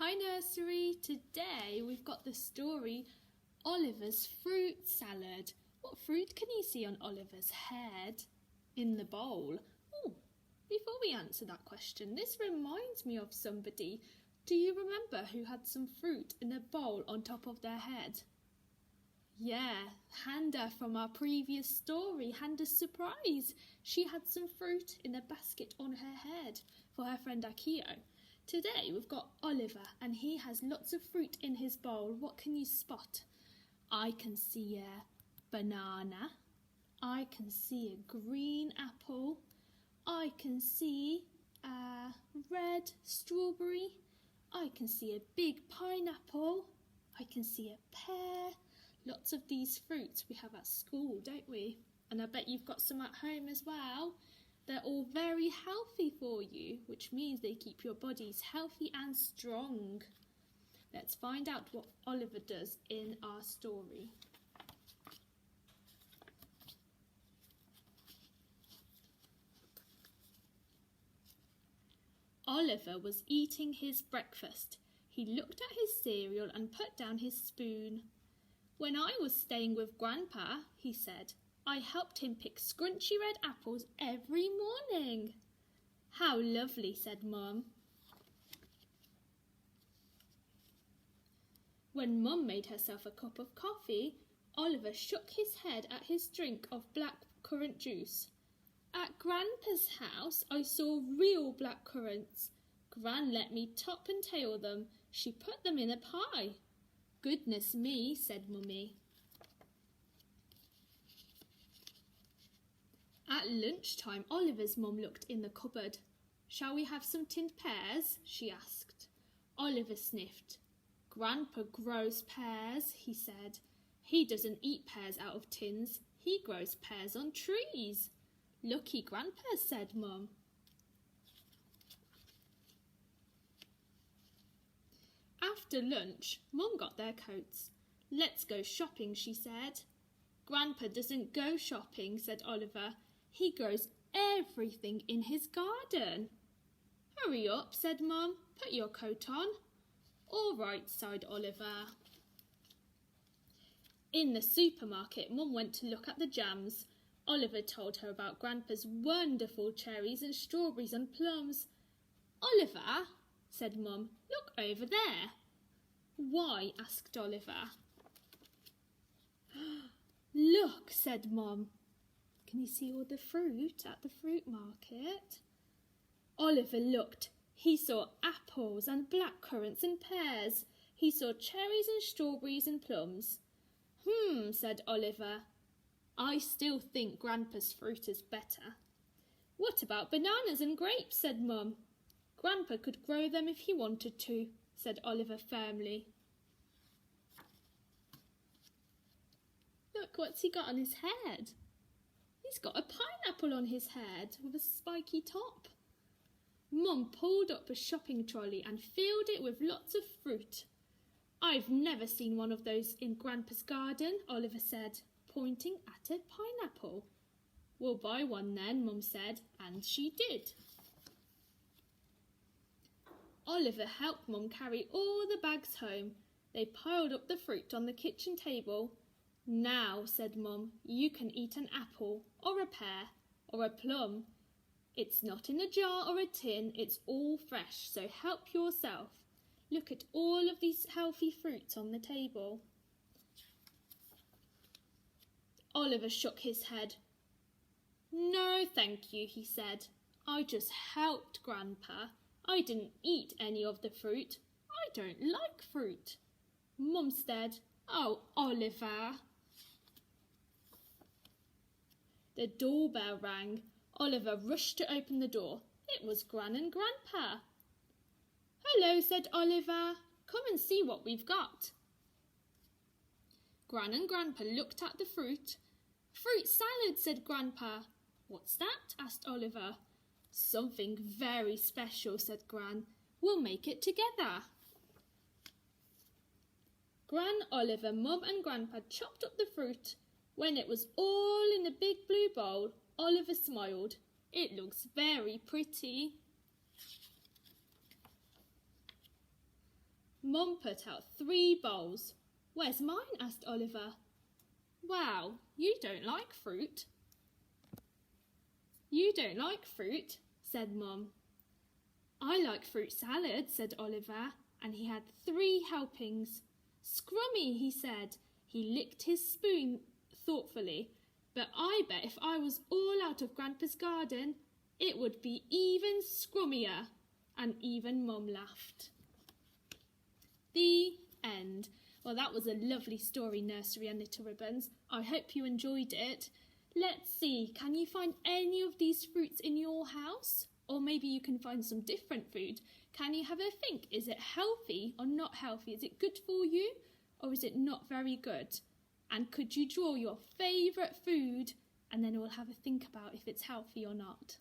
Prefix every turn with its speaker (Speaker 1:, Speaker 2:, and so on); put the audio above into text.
Speaker 1: Hi nursery, today we've got the story Oliver's Fruit Salad. What fruit can you see on Oliver's head in the bowl? Oh, before we answer that question, this reminds me of somebody. Do you remember who had some fruit in a bowl on top of their head? Yeah, Handa from our previous story, Handa's surprise. She had some fruit in a basket on her head for her friend Akio. Today we've got Oliver and he has lots of fruit in his bowl. What can you spot? I can see a banana. I can see a green apple. I can see a red strawberry. I can see a big pineapple. I can see a pear. Lots of these fruits we have at school, don't we? And I bet you've got some at home as well. They're all very healthy for you, which means they keep your bodies healthy and strong. Let's find out what Oliver does in our story. Oliver was eating his breakfast. He looked at his cereal and put down his spoon. When I was staying with Grandpa, he said, I helped him pick scrunchy red apples every morning. How lovely, said Mum. When Mum made herself a cup of coffee, Oliver shook his head at his drink of black currant juice. At Grandpa's house, I saw real black currants. Gran let me top and tail them. She put them in a pie. Goodness me, said Mummy. At lunchtime, Oliver's mum looked in the cupboard. Shall we have some tinned pears? She asked. Oliver sniffed. Grandpa grows pears, he said. He doesn't eat pears out of tins. He grows pears on trees. Lucky Grandpa, said Mum. After lunch, Mum got their coats. Let's go shopping, she said. Grandpa doesn't go shopping, said Oliver. He grows everything in his garden. Hurry up, said Mum. Put your coat on. All right, sighed Oliver. In the supermarket, Mum went to look at the jams. Oliver told her about Grandpa's wonderful cherries and strawberries and plums. Oliver, said Mum, look over there. Why? Asked Oliver. Look, said Mum. Can you see all the fruit at the fruit market? Oliver looked. He saw apples and black currants and pears. He saw cherries and strawberries and plums. Said Oliver. I still think Grandpa's fruit is better. What about bananas and grapes? Said Mum. Grandpa could grow them if he wanted to, said Oliver firmly. Look, what's he got on his head? He's got a pineapple on his head with a spiky top. Mum pulled up a shopping trolley and filled it with lots of fruit. I've never seen one of those in Grandpa's garden, Oliver said, pointing at a pineapple. We'll buy one then, Mum said, and she did. Oliver helped Mum carry all the bags home. They piled up the fruit on the kitchen table. Now, said Mum, you can eat an apple or a pear or a plum. It's not in a jar or a tin, it's all fresh, so help yourself. Look at all of these healthy fruits on the table. Oliver shook his head. No, thank you, he said. I just helped Grandpa. I didn't eat any of the fruit. I don't like fruit. Mum said, Oh, Oliver. The doorbell rang. Oliver rushed to open the door. It was Gran and Grandpa. Hello, said Oliver. Come and see what we've got. Gran and Grandpa looked at the fruit. Fruit salad, said Grandpa. What's that? Asked Oliver. Something very special, said Gran. We'll make it together. Gran, Oliver, Mum and Grandpa chopped up the fruit. When it was all in a big blue bowl, Oliver smiled. It looks very pretty. Mum put out 3 bowls. Where's mine? Asked Oliver. Wow, you don't like fruit. You don't like fruit, said Mum. I like fruit salad, said Oliver, and he had 3 helpings. Scrummy, he said. He licked his spoon thoughtfully. But I bet if I was all out of Grandpa's garden, it would be even scrummier. And even Mum laughed. The end. Well, that was a lovely story, Nursery and Little Ribbons. I hope you enjoyed it. Let's see, can you find any of these fruits in your house? Or maybe you can find some different food. Can you have a think? Is it healthy or not healthy? Is it good for you or is it not very good? And could you draw your favourite food? And then we'll have a think about if it's healthy or not.